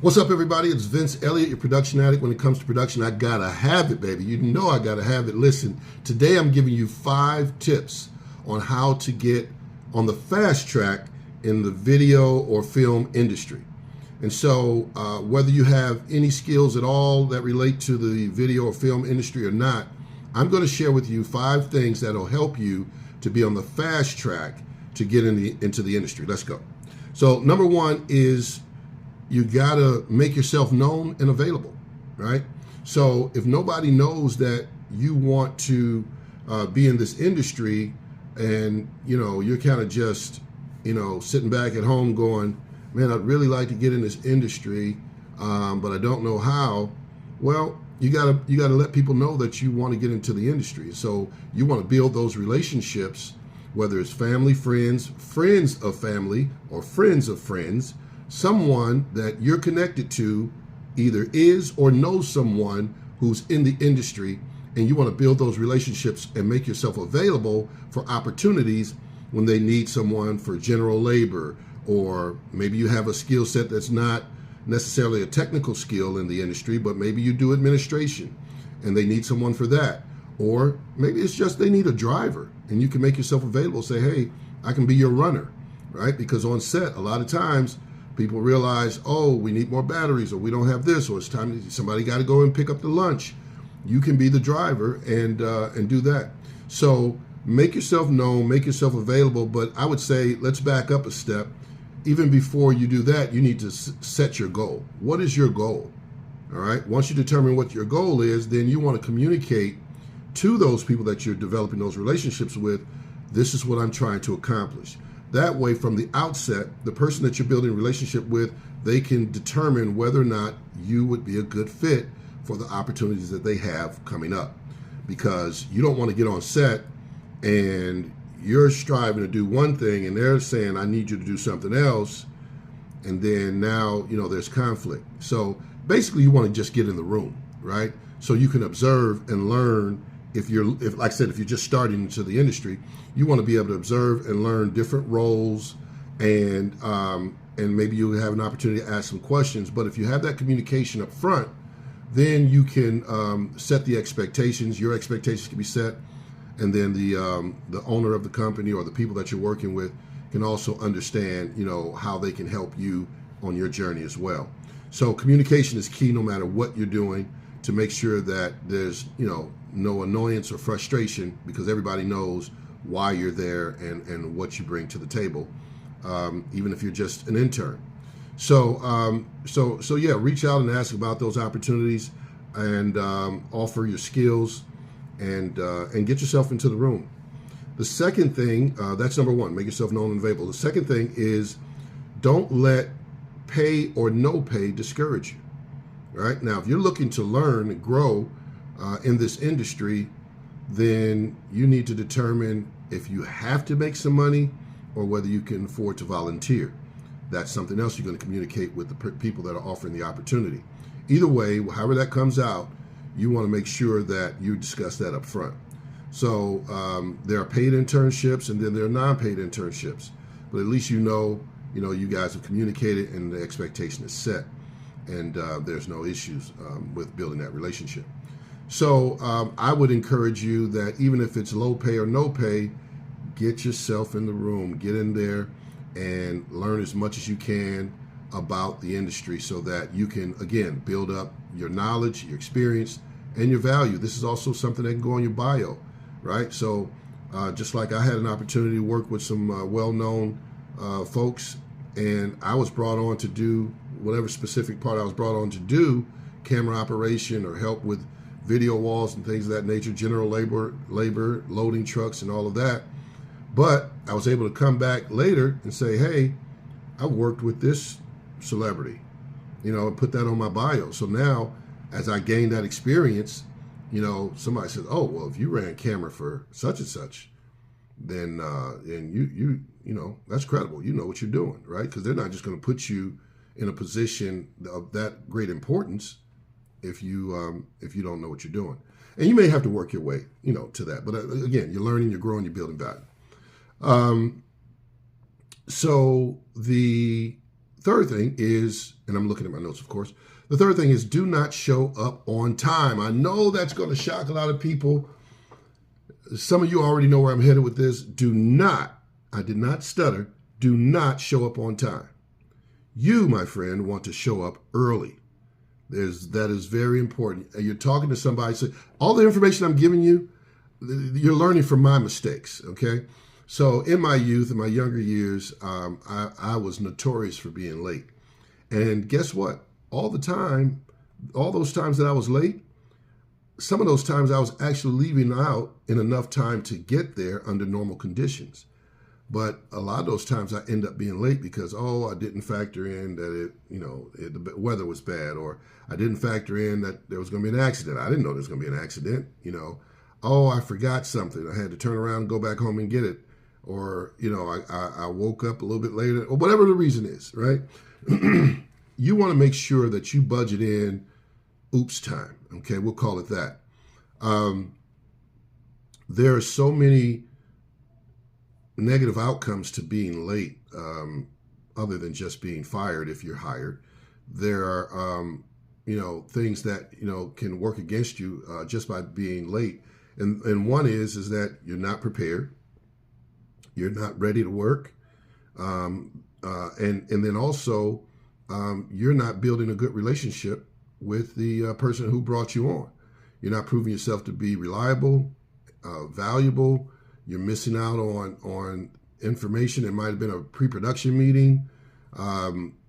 What's up, everybody? It's Vince Eliot, your production addict. When it comes to production, I gotta have it, baby. You know I gotta have it. Listen, today I'm giving you 5 tips on how to get on the fast track in the video or film industry. And so whether you have any skills at all that relate to the video or film industry or not, I'm going to share with you 5 things that'll help you to be on the fast track to get into the industry. Let's go. So number 1 is you gotta make yourself known and available, right? So if nobody knows that you want to be in this industry, and you're kind of just sitting back at home going, man, I'd really like to get in this industry, but I don't know how. Well, you gotta let people know that you want to get into the industry. So you want to build those relationships, whether it's family, friends, friends of family, or friends of friends. Someone that you're connected to either is or knows someone who's in the industry, and you want to build those relationships and make yourself available for opportunities when they need someone for general labor, or maybe you have a skill set that's not necessarily a technical skill in the industry, but maybe you do administration and they need someone for that. Or maybe it's just they need a driver, and you can make yourself available. Say, hey, I can be your runner, right? Because on set, a lot of times people realize, oh, we need more batteries, or we don't have this, or it's time somebody got to go and pick up the lunch. You can be the driver and do that. So make yourself known, make yourself available. But I would say let's back up a step. Even before you do that, you need to set your goal. What is your goal? All right. Once you determine what your goal is, then you want to communicate to those people that you're developing those relationships with. This is what I'm trying to accomplish. That way, from the outset, the person that you're building a relationship with, they can determine whether or not you would be a good fit for the opportunities that they have coming up. Because you don't want to get on set and you're striving to do one thing and they're saying, I need you to do something else. And then now, there's conflict. So basically you want to just get in the room, right? So you can observe and learn. If like I said, if you're just starting into the industry, you want to be able to observe and learn different roles, and maybe you'll have an opportunity to ask some questions. But if you have that communication up front, then you can set the expectations. Your expectations can be set, and then the owner of the company or the people that you're working with can also understand, how they can help you on your journey as well. So communication is key no matter what you're doing, to make sure that there's no annoyance or frustration, because everybody knows why you're there and what you bring to the table, even if you're just an intern. So yeah, reach out and ask about those opportunities, and offer your skills, and get yourself into the room. The second thing, that's number 1, make yourself known and available. The second thing is, don't let pay or no pay discourage you. Right? Now, if you're looking to learn and grow in this industry, then you need to determine if you have to make some money or whether you can afford to volunteer. That's something else you're going to communicate with the people that are offering the opportunity. Either way, however that comes out, you want to make sure that you discuss that up front. So there are paid internships, and then there are non-paid internships. But at least you guys have communicated and the expectation is set. And there's no issues with building that relationship. So I would encourage you that even if it's low pay or no pay, get yourself in the room, get in there and learn as much as you can about the industry, so that you can, again, build up your knowledge, your experience, and your value. This is also something that can go on your bio, right? So just like I had an opportunity to work with some well-known folks, and I was brought on to do whatever specific part I was brought on to do, camera operation or help with video walls and things of that nature, general labor, loading trucks and all of that. But I was able to come back later and say, hey, I worked with this celebrity, and put that on my bio. So now, as I gained that experience, somebody said, oh, well, if you ran camera for such and such, then you that's credible. You know what you're doing, right? Because they're not just going to put you in a position of that great importance if you don't know what you're doing. And you may have to work your way, to that. But again, you're learning, you're growing, you're building value. So the third thing is, and I'm looking at my notes, of course, the third thing is do not show up on time. I know that's going to shock a lot of people. Some of you already know where I'm headed with this. Do not, I did not stutter, do not show up on time. You, my friend, want to show up early. That is very important. You're talking to somebody, so all the information I'm giving you, you're learning from my mistakes, okay? So in my youth, in my younger years, I was notorious for being late. And guess what? All those times that I was late, some of those times I was actually leaving out in enough time to get there under normal conditions. But a lot of those times I end up being late because, I didn't factor in that the weather was bad, or I didn't factor in that there was going to be an accident. I didn't know there was going to be an accident, I forgot something. I had to turn around and go back home and get it. Or, I woke up a little bit later, or whatever the reason is, right? You want to make sure that you budget in oops time. Okay, we'll call it that. There are so many negative outcomes to being late, other than just being fired if you're hired. There are, things that, can work against you just by being late. And one is that you're not prepared. You're not ready to work. And then also, you're not building a good relationship with the person who brought you on. You're not proving yourself to be reliable, valuable. You're missing out on information. It might have been a pre-production meeting.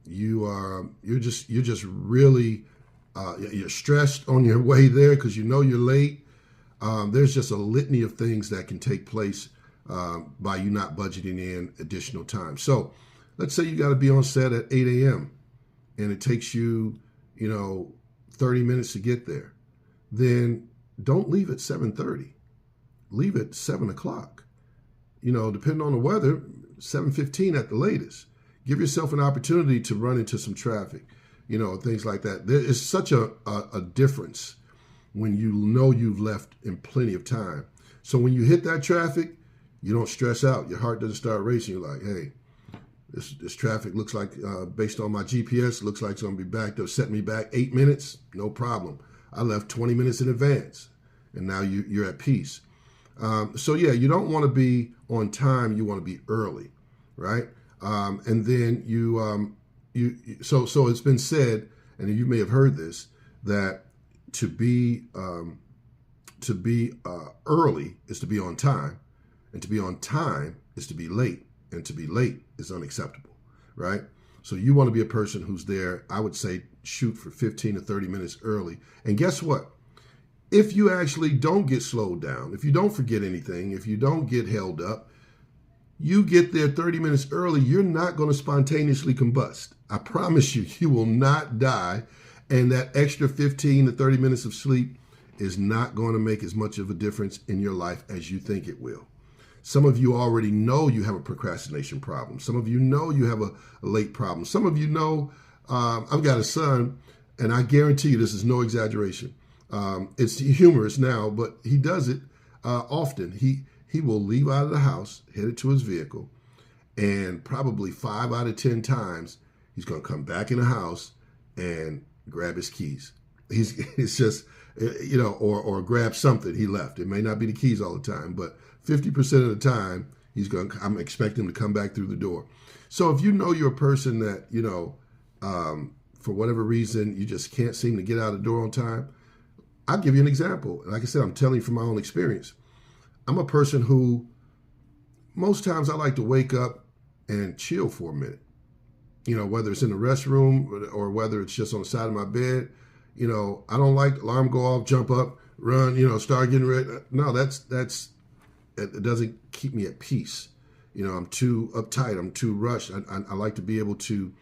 You're just really you're stressed on your way there because you're late. There's just a litany of things that can take place by you not budgeting in additional time. So let's say you got to be on set at 8 a.m. and it takes you, 30 minutes to get there. Then don't leave at 7:30. Leave at 7 o'clock. Depending on the weather, 7:15 at the latest. Give yourself an opportunity to run into some traffic, things like that. There is such a difference when you've left in plenty of time. So when you hit that traffic, you don't stress out. Your heart doesn't start racing. You're like, hey, this traffic looks like, based on my GPS, looks like it's going to be backed up. Set me back 8 minutes, no problem. I left 20 minutes in advance, and now you're at peace. You don't want to be on time. You want to be early, right? And then so it's been said, and you may have heard this, that to be early is to be on time, and to be on time is to be late, and to be late is unacceptable, right? So you want to be a person who's there. I would say shoot for 15 to 30 minutes early. And guess what? If you actually don't get slowed down, if you don't forget anything, if you don't get held up, you get there 30 minutes early, you're not going to spontaneously combust. I promise you, you will not die. And that extra 15 to 30 minutes of sleep is not going to make as much of a difference in your life as you think it will. Some of you already know you have a procrastination problem. Some of you know you have a late problem. Some of you know, I've got a son, and I guarantee you this is no exaggeration. It's humorous now, but he does it often. He will leave out of the house, headed to his vehicle, and probably 5 out of 10 times, he's going to come back in the house and grab his keys. It's just, or grab something he left. It may not be the keys all the time, but 50% of the time, I'm expecting him to come back through the door. So if you know you're a person that, for whatever reason, you just can't seem to get out the door on time, I'll give you an example. Like I said, I'm telling you from my own experience. I'm a person who, most times I like to wake up and chill for a minute. Whether it's in the restroom or whether it's just on the side of my bed. I don't like alarm go off, jump up, run, start getting ready. No, it doesn't keep me at peace. I'm too uptight. I'm too rushed. I like to be able to,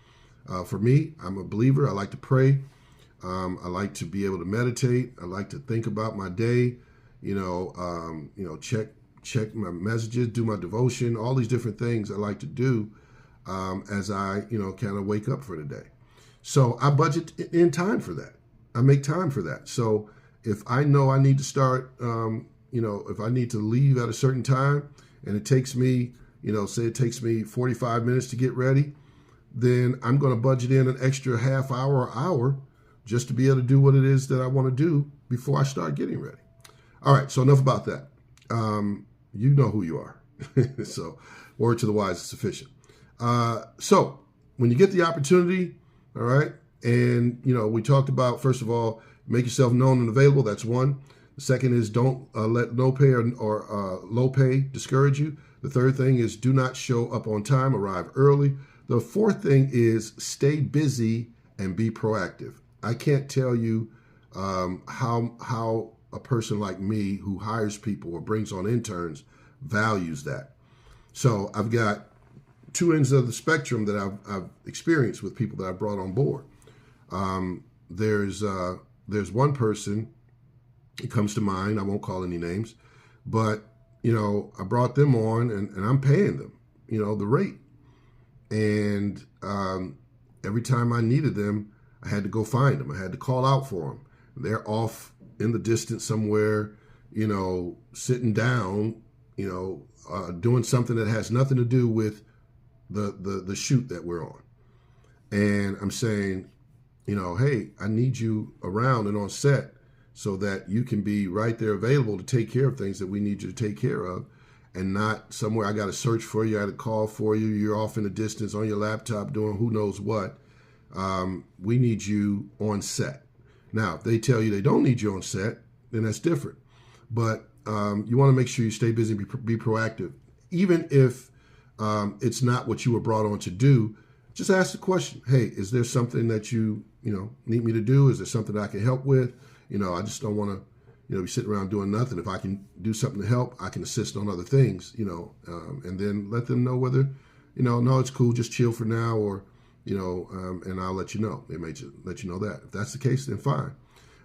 for me, I'm a believer. I like to pray. I like to be able to meditate. I like to think about my day, check my messages, do my devotion, all these different things I like to do as I, kind of wake up for the day. So I budget in time for that. I make time for that. So if I know I need to start, if I need to leave at a certain time and it takes me, say it takes me 45 minutes to get ready, then I'm going to budget in an extra half hour or hour just to be able to do what it is that I want to do before I start getting ready. All right, so enough about that. You know who you are. So word to the wise is sufficient. So when you get the opportunity, all right, and, we talked about, first of all, make yourself known and available. That's one. The second is don't let no pay or low pay discourage you. The third thing is do not show up on time, arrive early. The fourth thing is stay busy and be proactive. I can't tell you how a person like me who hires people or brings on interns values that. So I've got two ends of the spectrum that I've experienced with people that I brought on board. There's one person, it comes to mind, I won't call any names, but, I brought them on and I'm paying them, the rate. And every time I needed them, I had to go find them. I had to call out for them. They're off in the distance somewhere, sitting down, doing something that has nothing to do with the shoot that we're on. And I'm saying, hey, I need you around and on set so that you can be right there available to take care of things that we need you to take care of, and not somewhere I got to search for you, I got to call for you, you're off in the distance on your laptop doing who knows what. We need you on set. Now, if they tell you they don't need you on set, then that's different. But you want to make sure you stay busy and be proactive. Even if it's not what you were brought on to do, just ask the question, hey, is there something that you need me to do? Is there something that I can help with? I just don't want to, be sitting around doing nothing. If I can do something to help, I can assist on other things, and then let them know whether, no, it's cool, just chill for now, or, and I'll let you know. They may just let you know that. If that's the case, then fine.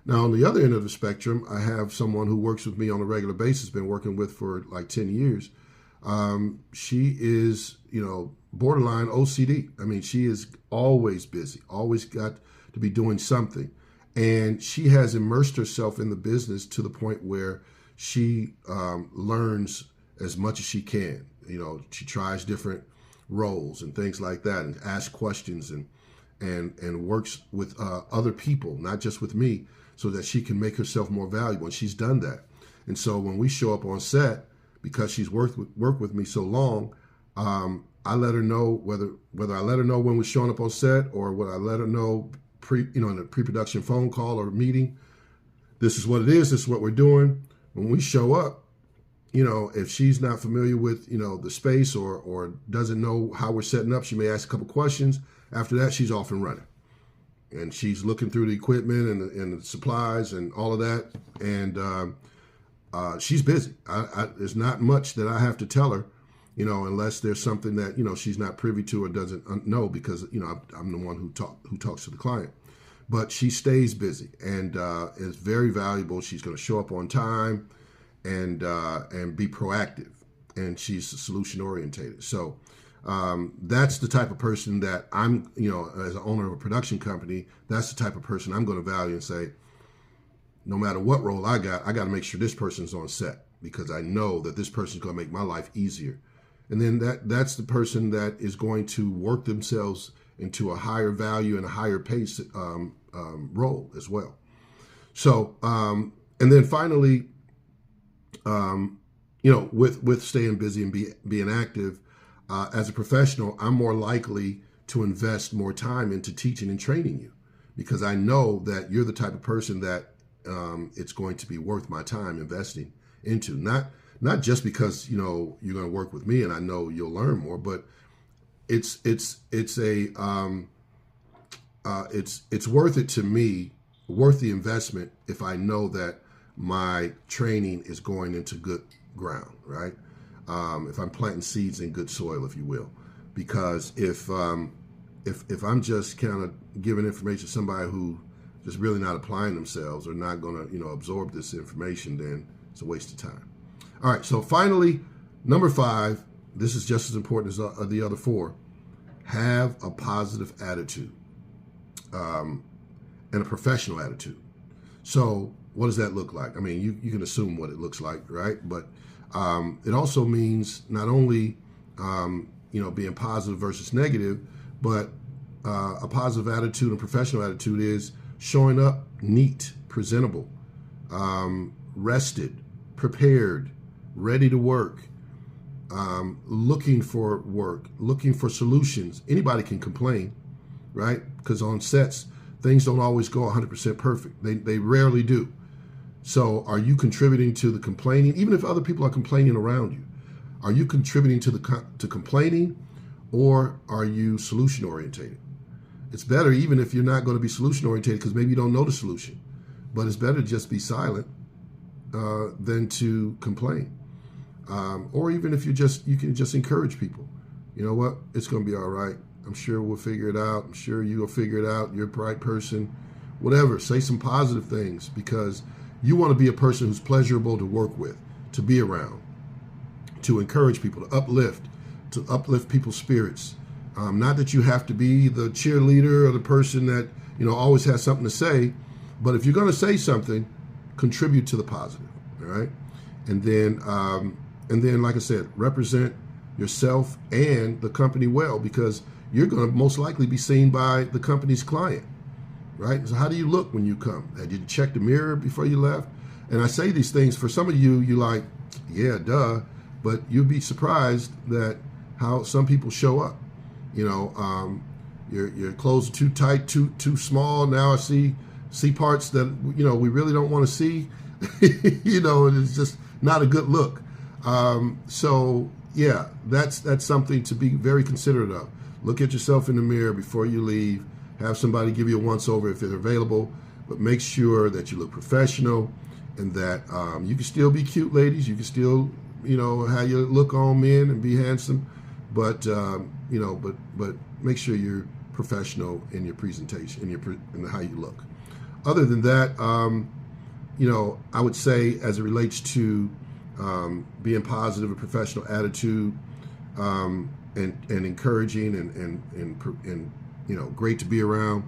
Now, on the other end of the spectrum, I have someone who works with me on a regular basis, been working with for like 10 years. She is, borderline OCD. I mean, she is always busy, always got to be doing something. And she has immersed herself in the business to the point where she learns as much as she can. She tries different roles and things like that, and asks questions and works with other people, not just with me, so that she can make herself more valuable. And she's done that. And so when we show up on set, because she's worked with me so long, I let her know whether I let her know when we're showing up on set, or whether I let her know in a pre-production phone call or meeting, this is what it is, this is what we're doing. When we show up, if she's not familiar with, the space or doesn't know how we're setting up, she may ask a couple questions. After that, she's off and running. And she's looking through the equipment and the supplies and all of that. And she's busy. There's not much that I have to tell her, unless there's something that, she's not privy to or doesn't know, because, I'm the one who talks to the client. But she stays busy and is very valuable. She's going to show up on time and be proactive. And she's solution orientated. So that's the type of person that I'm, as an owner of a production company, that's the type of person I'm going to value and say, no matter what role I got to make sure this person's on set, because I know that this person's going to make my life easier. And then that's the person that is going to work themselves into a higher value and a higher pace role as well. So, and then finally, with staying busy and being active, as a professional, I'm more likely to invest more time into teaching and training you, because I know that you're the type of person that it's going to be worth my time investing into. Not just because you're going to work with me and I know you'll learn more, but it's worth it to me, worth the investment, if I know that my training is going into good ground, right? If I'm planting seeds in good soil, if you will, because if I'm just kind of giving information to somebody who just really not applying themselves or not going to absorb this information, then it's a waste of time. All right, so finally, number 5, this is just as important as the other 4. Have a positive attitude and a professional attitude. So what does that look like? I mean, you can assume what it looks like, right? But it also means not only, being positive versus negative, but a positive attitude and professional attitude is showing up neat, presentable, rested, prepared, ready to work, looking for work, looking for solutions. Anybody can complain, right? Because on sets, things don't always go 100% perfect. They rarely do. So are you contributing to the complaining? Even if other people are complaining around you, are you contributing to complaining, or are you solution orientated? It's better even if you're not going to be solution orientated, because maybe you don't know the solution, but it's better to just be silent than to complain. Or even if you can just encourage people. You know what? It's going to be all right. I'm sure we'll figure it out. I'm sure you'll figure it out. You're a bright person. Whatever. Say some positive things, because you want to be a person who's pleasurable to work with, to be around, to encourage people, to uplift people's spirits. Not that you have to be the cheerleader or the person that always has something to say, but if you're going to say something, contribute to the positive. All right, and then, like I said, represent yourself and the company well, because you're going to most likely be seen by the company's client, right? So how do you look when you come? Did you check the mirror before you left? And I say these things for some of you, you like, yeah, duh, but you'll be surprised that how some people show up. Your clothes are too tight, too small. Now I see parts that we really don't want to see. And it's just not a good look. So yeah, that's something to be very considerate of. Look at yourself in the mirror before you leave. Have somebody give you a once over if they're available, but make sure that you look professional and that you can still be cute, ladies. You can still have your look on men and be handsome, but but make sure you're professional in your presentation, in how you look. Other than that, I would say, as it relates to being positive, a professional attitude, and encouraging and great to be around.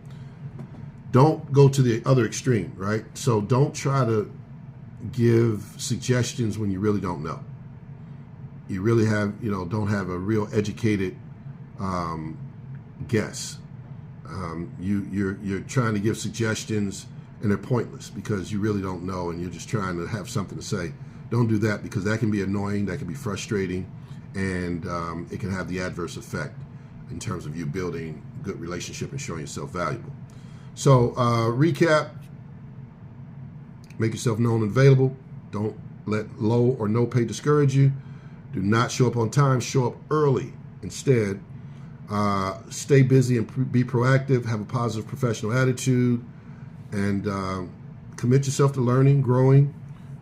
Don't go to the other extreme, right? So don't try to give suggestions when you really don't know. You really don't have a real educated guess. You're trying to give suggestions and they're pointless because you really don't know and you're just trying to have something to say. Don't do that, because that can be annoying, that can be frustrating, and it can have the adverse effect in terms of you building a good relationship and showing yourself valuable. So recap: make yourself known and available. Don't let low or no pay discourage you. Do not show up on time. Show up early instead. Stay busy and be proactive. Have a positive professional attitude, and commit yourself to learning, growing,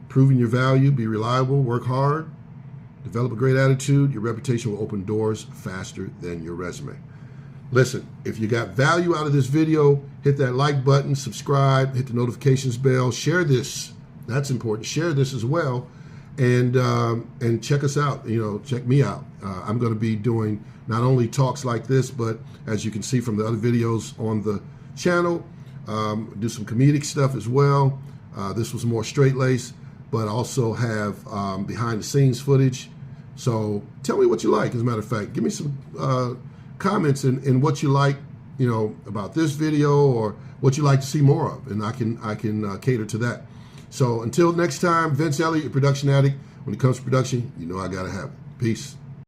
proving your value. Be reliable. Work hard. Develop a great attitude. Your reputation will open doors faster than your resume. Listen, if you got value out of this video, hit that like button, subscribe, hit the notifications bell, share this. That's important. Share this as well, and check us out. Check me out. I'm going to be doing not only talks like this, but as you can see from the other videos on the channel, do some comedic stuff as well. This was more straight lace, but also have behind the scenes footage. So tell me what you like. As a matter of fact, give me some comments in what you like, about this video, or what you like to see more of, and I can cater to that. So until next time, Vince Eliot, your production addict. When it comes to production, I gotta have it. Peace.